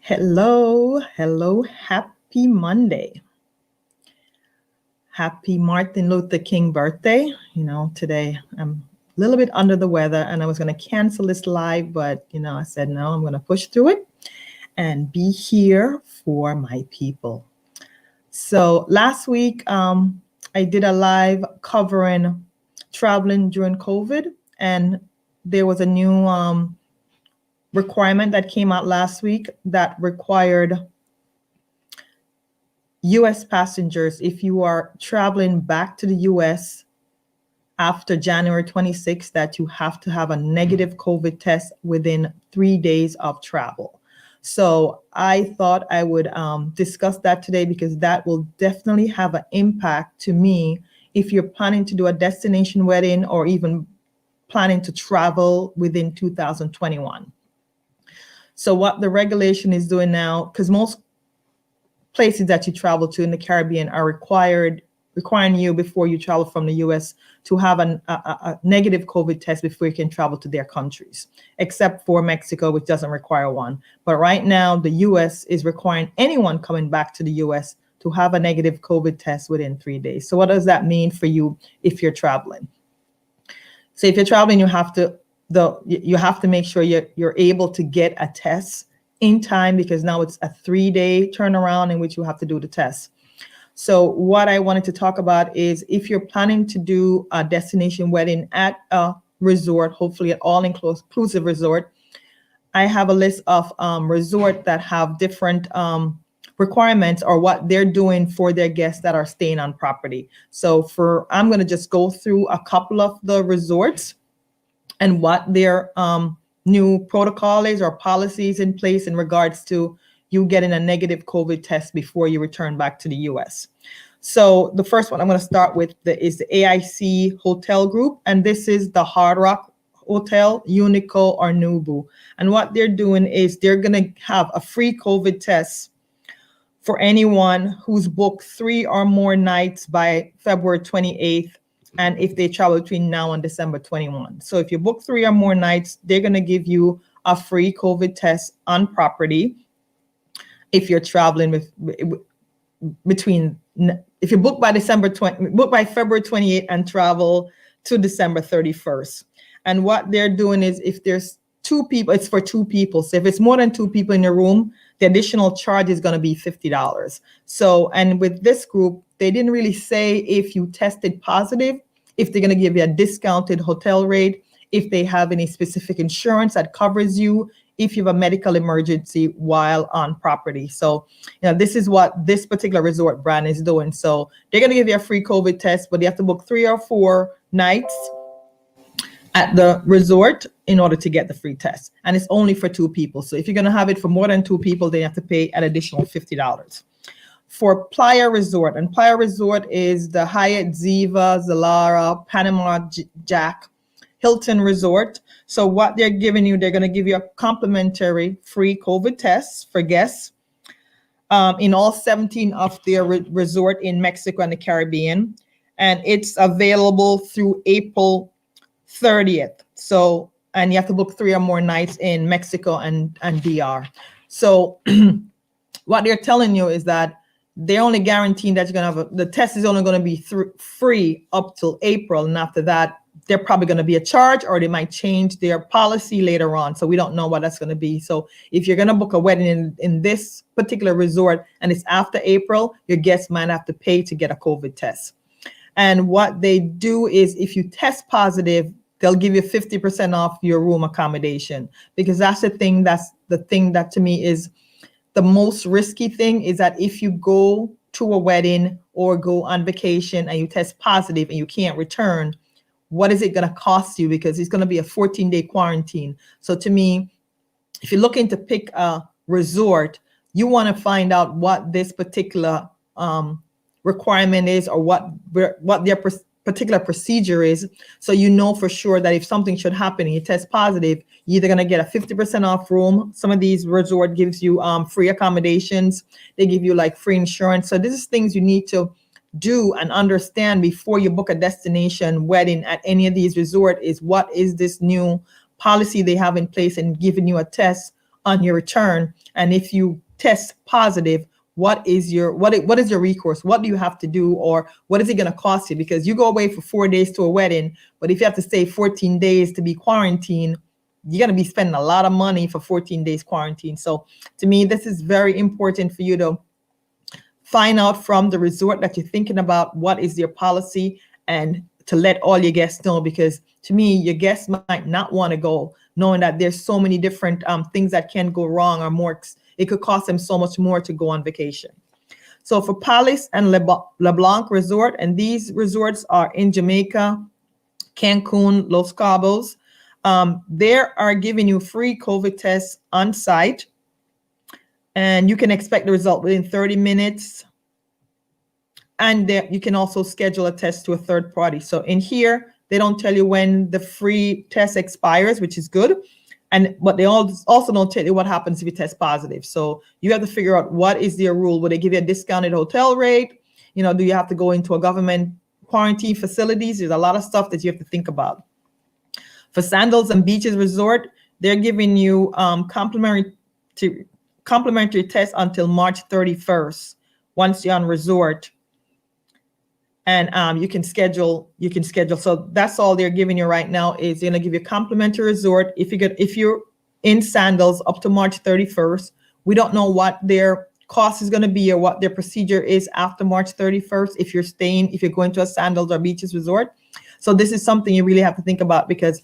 Hello, happy Monday. Happy Martin Luther King birthday. Today I'm a little bit under the weather and I was going to cancel this live, but I said no, I'm going to push through it and be here for my people. So last week, I did a live covering traveling during COVID, and there was a new requirement that came out last week that required US passengers, if you are traveling back to the US after January 26th, that you have to have a negative COVID test within 3 days of travel. So I thought I would discuss that today because that will definitely have an impact to me if you're planning to do a destination wedding or even planning to travel within 2021. So what the regulation is doing now, because most places that you travel to in the Caribbean are requiring you before you travel from the US to have a negative COVID test before you can travel to their countries, except for Mexico, which doesn't require one. But right now, the US is requiring anyone coming back to the US to have a negative COVID test within 3 days. So what does that mean for you if you're traveling? So if you're traveling, you have to make sure you're able to get a test in time, because now it's a 3-day turnaround in which you have to do the test. So what I wanted to talk about is if you're planning to do a destination wedding at a resort, hopefully an all-inclusive resort, I have a list of resorts that have different requirements or what they're doing for their guests that are staying on property. So I'm going to just go through a couple of the resorts and what their new protocol is or policies in place in regards to you getting a negative COVID test before you return back to the US. So the first one I'm going to start with is the AIC Hotel Group, and this is the Hard Rock Hotel, Unico, or Nubu. And what they're doing is they're going to have a free COVID test for anyone who's booked 3 or more nights by February 28th. And if they travel between now and December 21. So if you book 3 or more nights, they're going to give you a free COVID test on property. If you're traveling if you book by February 28th and travel to December 31st. And what they're doing is if there's 2 people, it's for 2 people. So if it's more than 2 people in your room, the additional charge is going to be $50. So, and with this group, they didn't really say if you tested positive, if they're going to give you a discounted hotel rate, if they have any specific insurance that covers you, if you have a medical emergency while on property. So, this is what this particular resort brand is doing. So they're going to give you a free COVID test, but you have to book 3 or 4 nights at the resort in order to get the free test. And it's only for 2 people. So if you're going to have it for more than 2 people, then you have to pay an additional $50. For Playa Resort, and Playa Resort is the Hyatt Ziva, Zilara, Panama Jack, Hilton Resort. So what they're giving you, they're going to give you a complimentary free COVID test for guests in all 17 of their resort in Mexico and the Caribbean. And it's available through April 30th. So, and you have to book 3 or more nights in Mexico and DR. So what they're telling you is that they're only guaranteeing that you're going to have the test is only going to be free up till April. And after that, they're probably going to be a charge, or they might change their policy later on. So we don't know what that's going to be. So if you're going to book a wedding in this particular resort and it's after April, your guests might have to pay to get a COVID test. And what they do is if you test positive, they'll give you 50% off your room accommodation, because that's the thing that to me is the most risky thing, is that if you go to a wedding or go on vacation and you test positive and you can't return, what is it going to cost you? Because it's going to be a 14-day quarantine. So to me, if you're looking to pick a resort, you want to find out what this particular requirement is, or what their particular procedure is, so you know for sure that if something should happen and you test positive, you're either going to get a 50% off room. Some of these resort gives you free accommodations. They give you like free insurance. So this is things you need to do and understand before you book a destination wedding at any of these resorts, is what is this new policy they have in place and giving you a test on your return. And if you test positive, what is your recourse? What do you have to do, or what is it going to cost you? Because you go away for 4 days to a wedding, but if you have to stay 14 days to be quarantined, you're going to be spending a lot of money for 14 days quarantine. So to me, this is very important for you to find out from the resort that you're thinking about what is their policy, and to let all your guests know, because to me, your guests might not want to go knowing that there's so many different things that can go wrong, or more. It could cost them so much more to go on vacation. So for Palace and LeBlanc Resort, and these resorts are in Jamaica, Cancun, Los Cabos, they are giving you free COVID tests on site, and you can expect the result within 30 minutes. And you can also schedule a test to a third party. So in here, they don't tell you when the free test expires, which is good. But they also don't tell you what happens if you test positive. So you have to figure out what is their rule. Will they give you a discounted hotel rate? Do you have to go into a government quarantine facilities? There's a lot of stuff that you have to think about. For Sandals and Beaches Resort, they're giving you complimentary tests until March 31st once you're on resort. And you can schedule. So that's all they're giving you right now, is they're gonna give you a complimentary resort if you're in Sandals up to March 31st. We don't know what their cost is gonna be or what their procedure is after March 31st if you're going to a Sandals or Beaches resort. So this is something you really have to think about, because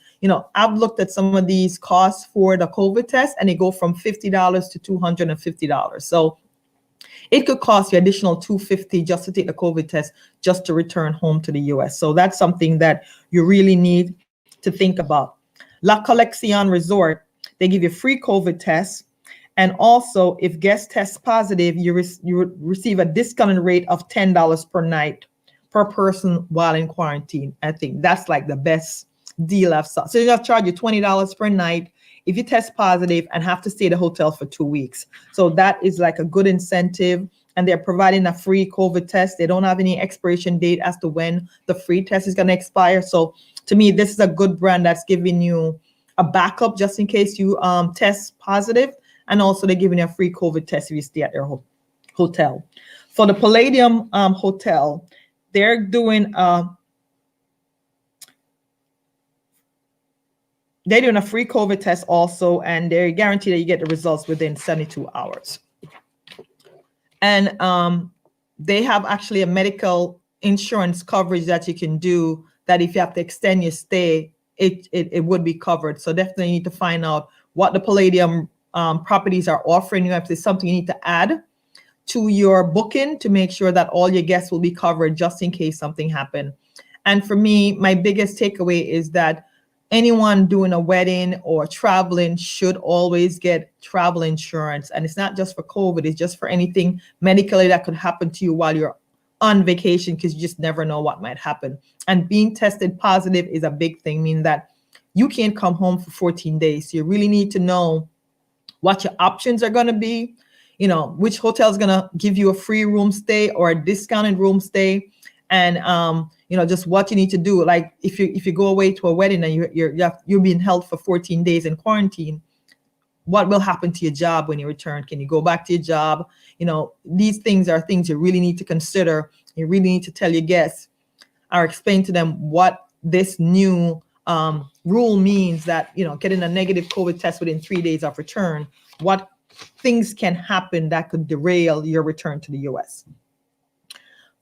I've looked at some of these costs for the COVID test, and they go from $50 to $250. So it could cost you additional $250 just to take the COVID test, just to return home to the US. So that's something that you really need to think about. La Colección Resort, they give you free COVID tests. And also, if guests test positive, you receive a discounted rate of $10 per night per person while in quarantine. I think that's like the best deal I've saw. So they'll charge you $20 per night if you test positive and have to stay at a hotel for 2 weeks. So that is like a good incentive, and they're providing a free COVID test. They don't have any expiration date as to when the free test is going to expire. So to me, this is a good brand that's giving you a backup just in case you test positive. And also they're giving you a free COVID test if you stay at their hotel. For the Palladium Hotel, they're doing a free COVID test also, and they guarantee that you get the results within 72 hours. And they have actually a medical insurance coverage that you can do, that if you have to extend your stay, it would be covered. So definitely need to find out what the Palladium properties are offering you. If there's something you need to add to your booking to make sure that all your guests will be covered just in case something happened. And for me, my biggest takeaway is that anyone doing a wedding or traveling should always get travel insurance. And it's not just for COVID, it's just for anything medically that could happen to you while you're on vacation, because you just never know what might happen. And being tested positive is a big thing, meaning that you can't come home for 14 days. So you really need to know what your options are going to be, which hotel is going to give you a free room stay or a discounted room stay. And just what you need to do. Like if you go away to a wedding and you're being held for 14 days in quarantine, what will happen to your job when you return? Can you go back to your job? These things are things you really need to consider. You really need to tell your guests or explain to them what this new rule means, that getting a negative COVID test within 3 days of return, what things can happen that could derail your return to the US.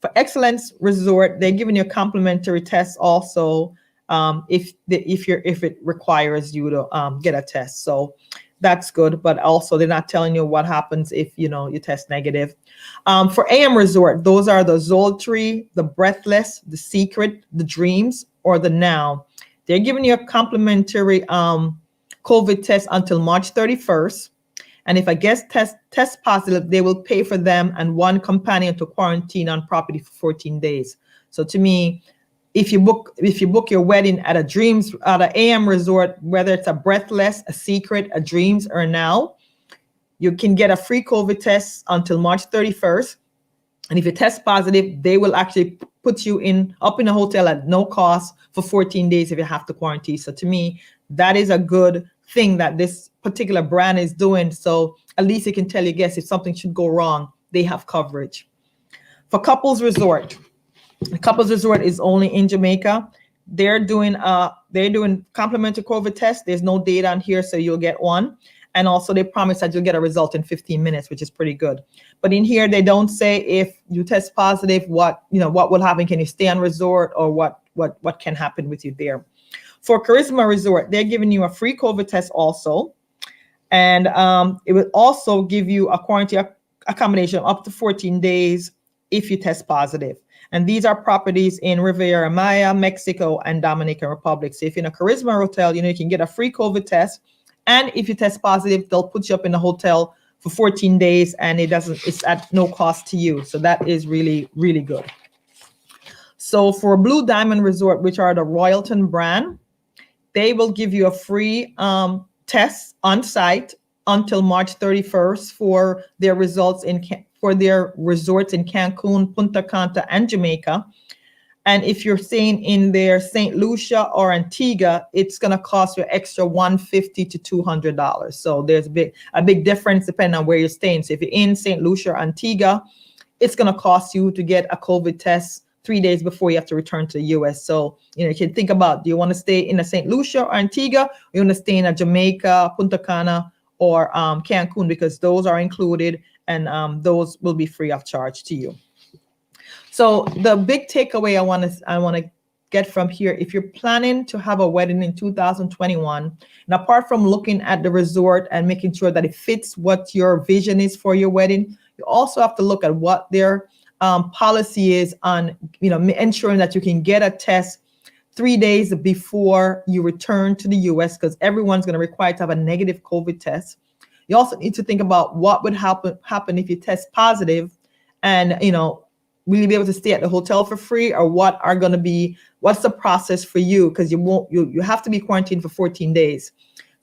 For Excellence Resort, they're giving you a complimentary test also if it requires you to get a test. So that's good, but also they're not telling you what happens if you test negative. For AM Resort, those are the Zoltree, the Breathless, the Secret, the Dreams, or the Now. They're giving you a complimentary COVID test until March 31st. And if a guest test positive, they will pay for them and one companion to quarantine on property for 14 days. So to me, if you book your wedding at an AM resort, whether it's a Breathless, a Secret, a Dreams, or a Now, you can get a free COVID test until March 31st. And if you test positive, they will actually put you up in a hotel at no cost for 14 days if you have to quarantine. So to me, that is a good thing that this particular brand is doing. So at least it can tell your guests if something should go wrong, they have coverage. For Couples Resort, Couples Resort is only in Jamaica. They're doing complimentary COVID tests. There's no date on here, so you'll get one. And also they promise that you'll get a result in 15 minutes, which is pretty good. But in here, they don't say if you test positive, what will happen. Can you stay on resort, or what can happen with you there? For Charisma Resort, they're giving you a free COVID test also. And it will also give you a quarantine accommodation up to 14 days if you test positive. And these are properties in Riviera Maya, Mexico, and Dominican Republic. So if you're in a Charisma hotel, you can get a free COVID test. And if you test positive, they'll put you up in a hotel for 14 days, and it's at no cost to you. So that is really, really good. So for Blue Diamond Resort, which are the Royalton brand, they will give you a free test on site until March 31st for their results for their resorts in Cancun, Punta Cana, and Jamaica. And if you're staying in their St. Lucia or Antigua, it's going to cost you extra $150 to $200. So there's a big difference depending on where you're staying. So if you're in St. Lucia or Antigua, it's going to cost you to get a COVID test 3 days before you have to return to the US. So, you can think about, do you want to stay in a St. Lucia or Antigua? Or you want to stay in a Jamaica, Punta Cana, or Cancun, because those are included, and those will be free of charge to you. So the big takeaway I want to get from here, if you're planning to have a wedding in 2021, and apart from looking at the resort and making sure that it fits what your vision is for your wedding, you also have to look at what their policy is on, ensuring that you can get a test 3 days before you return to the US, because everyone's going to require to have a negative COVID test. You also need to think about what would happen if you test positive, and, will you be able to stay at the hotel for free, or what's the process for you? Because you have to be quarantined for 14 days.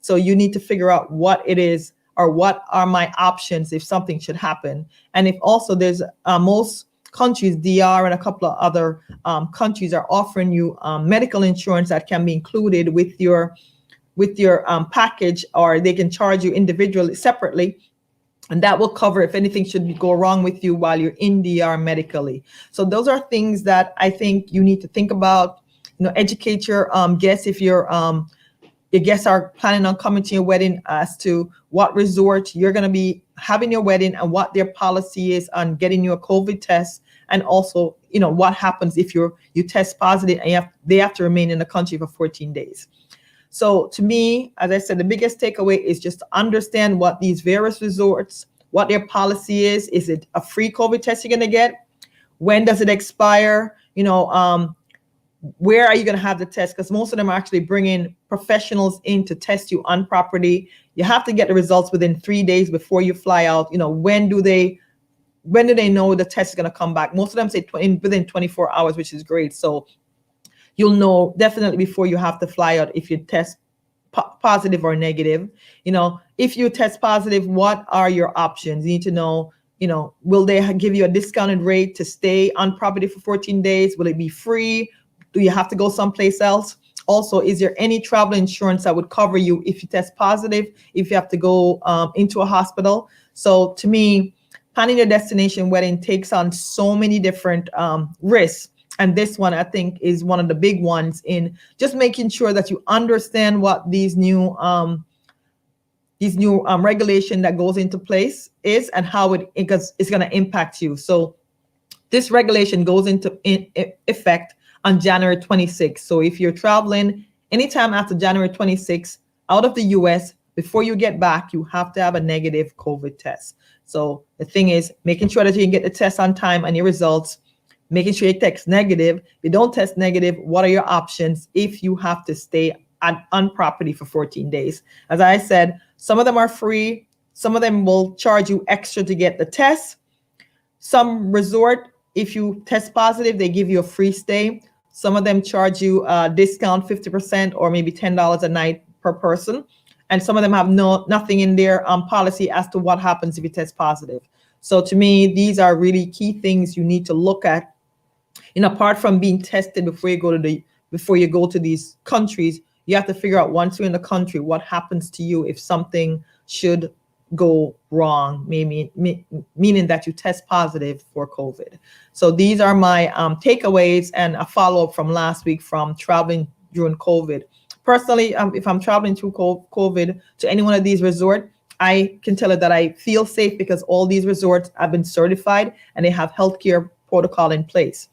So you need to figure out what it is, or what are my options if something should happen. And if also there's most countries, DR and a couple of other countries, are offering you medical insurance that can be included with your package, or they can charge you individually, separately. And that will cover if anything should go wrong with you while you're in DR medically. So those are things that I think you need to think about. Educate your guests if your guests are planning on coming to your wedding, as to what resort you're going to be having your wedding and what their policy is on getting you a COVID test. And also, what happens if you test positive and they have to remain in the country for 14 days. So to me, as I said, the biggest takeaway is just to understand what these various resorts, what their policy is. Is it a free COVID test you're going to get? When does it expire? Where are you going to have the test? Because most of them are actually bringing professionals in to test you on property. You have to get the results within 3 days before you fly out. When do they know the test is going to come back? Most of them say within 24 hours, which is great. So you'll know definitely before you have to fly out if you test positive or negative. If you test positive, what are your options? You need to know, will they give you a discounted rate to stay on property for 14 days? Will it be free? Do you have to go someplace else? Also, is there any travel insurance that would cover you if you test positive, if you have to go into a hospital? So to me, planning your destination wedding takes on so many different risks. And this one, I think, is one of the big ones in just making sure that you understand what these new regulation that goes into place is, and how it's going to impact you. So this regulation goes into effect on January 26th. So if you're traveling anytime after January 26th out of the US, before you get back, you have to have a negative COVID test. So the thing is making sure that you can get the test on time and your results, making sure you test negative. If you don't test negative, what are your options if you have to stay on property for 14 days? As I said, some of them are free. Some of them will charge you extra to get the test. Some resort, if you test positive, they give you a free stay. Some of them charge you a discount, 50% or maybe $10 a night per person. And some of them have nothing in their policy as to what happens if you test positive. So to me, these are really key things you need to look at. Apart from being tested before you go to these countries, You have to figure out once you're in the country, what happens to you if something should go wrong, maybe meaning that you test positive for COVID. So these are my takeaways and a follow-up from last week from traveling during COVID. Personally, if I'm traveling through COVID to any one of these resorts, I can tell you that I feel safe because all these resorts have been certified and they have healthcare protocol in place.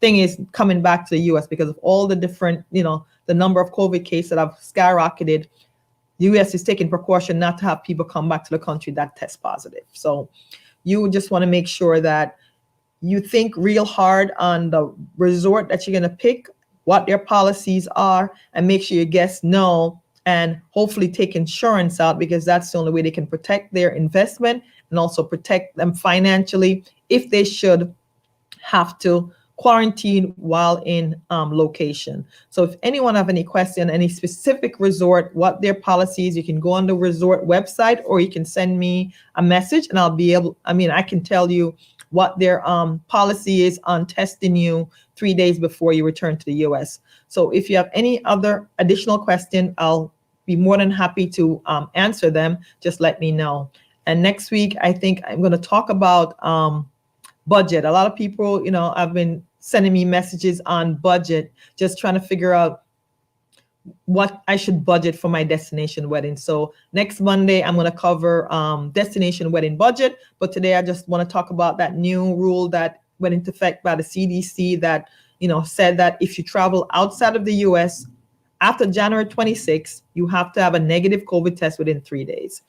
Thing is, coming back to the US, because of all the different, the number of COVID cases that have skyrocketed, the US is taking precaution not to have people come back to the country that test positive. So you just want to make sure that you think real hard on the resort that you're going to pick, what their policies are, and make sure your guests know, and hopefully take insurance out, because that's the only way they can protect their investment and also protect them financially if they should have to quarantine while in location. So if anyone have any question, any specific resort, what their policies, you can go on the resort website, or you can send me a message and I'll be able, I can tell you what their policy is on testing you 3 days before you return to the US. So if you have any other additional question, I'll be more than happy to answer them. Just let me know. And next week, I think I'm going to talk about budget. A lot of people, have been sending me messages on budget, just trying to figure out what I should budget for my destination wedding. So next Monday, I'm going to cover destination wedding budget. But today, I just want to talk about that new rule that went into effect by the CDC that, said that if you travel outside of the US after January 26th, you have to have a negative COVID test within 3 days.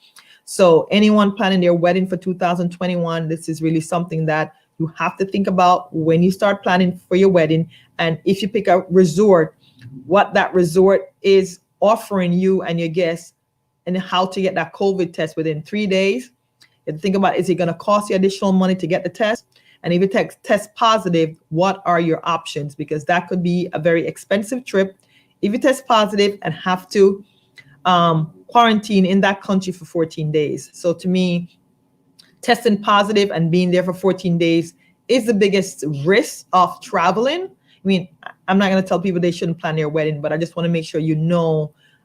So anyone planning their wedding for 2021, this is really something that you have to think about when you start planning for your wedding. And if you pick a resort, what that resort is offering you and your guests, and how to get that COVID test within 3 days. And think about, is it going to cost you additional money to get the test? And if you test positive, what are your options? Because that could be a very expensive trip if you test positive and have to quarantine in that country for 14 days. So to me, testing positive and being there for 14 days is the biggest risk of traveling. I'm not going to tell people they shouldn't plan their wedding, but I just want to make sure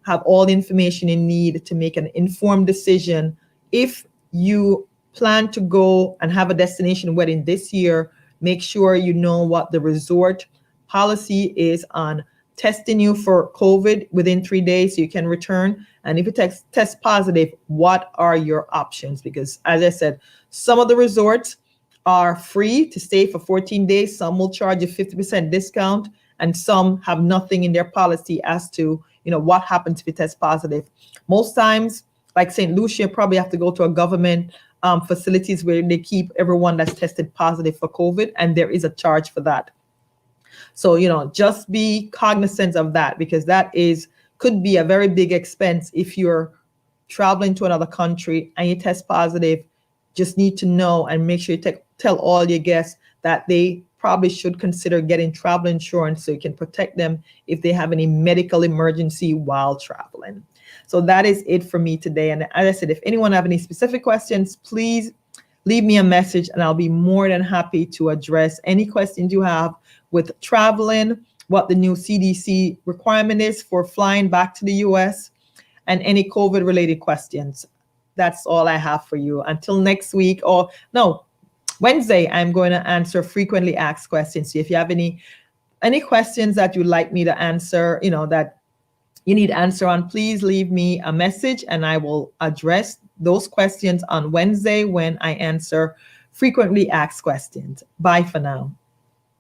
have all the information you need to make an informed decision. If you plan to go and have a destination wedding this year, make sure you know what the resort policy is on testing you for COVID within 3 days so you can return. And if you test positive, what are your options? Because as I said, some of the resorts are free to stay for 14 days. Some will charge a 50% discount, and some have nothing in their policy as to, what happens if you test positive. Most times, like St. Lucia, probably have to go to a government facilities where they keep everyone that's tested positive for COVID, and there is a charge for that. So, just be cognizant of that, because that could be a very big expense if you're traveling to another country and you test positive. Just need to know and make sure you tell all your guests that they probably should consider getting travel insurance so you can protect them if they have any medical emergency while traveling. So that is it for me today. And as I said, if anyone have any specific questions, please leave me a message and I'll be more than happy to address any questions you have with traveling, what the new CDC requirement is for flying back to the US, and any COVID related questions. That's all I have for you. Until next week, or no, Wednesday, I'm going to answer frequently asked questions. So if you have any questions that you'd like me to answer, that you need answer on, please leave me a message and I will address those questions on Wednesday when I answer frequently asked questions. Bye for now.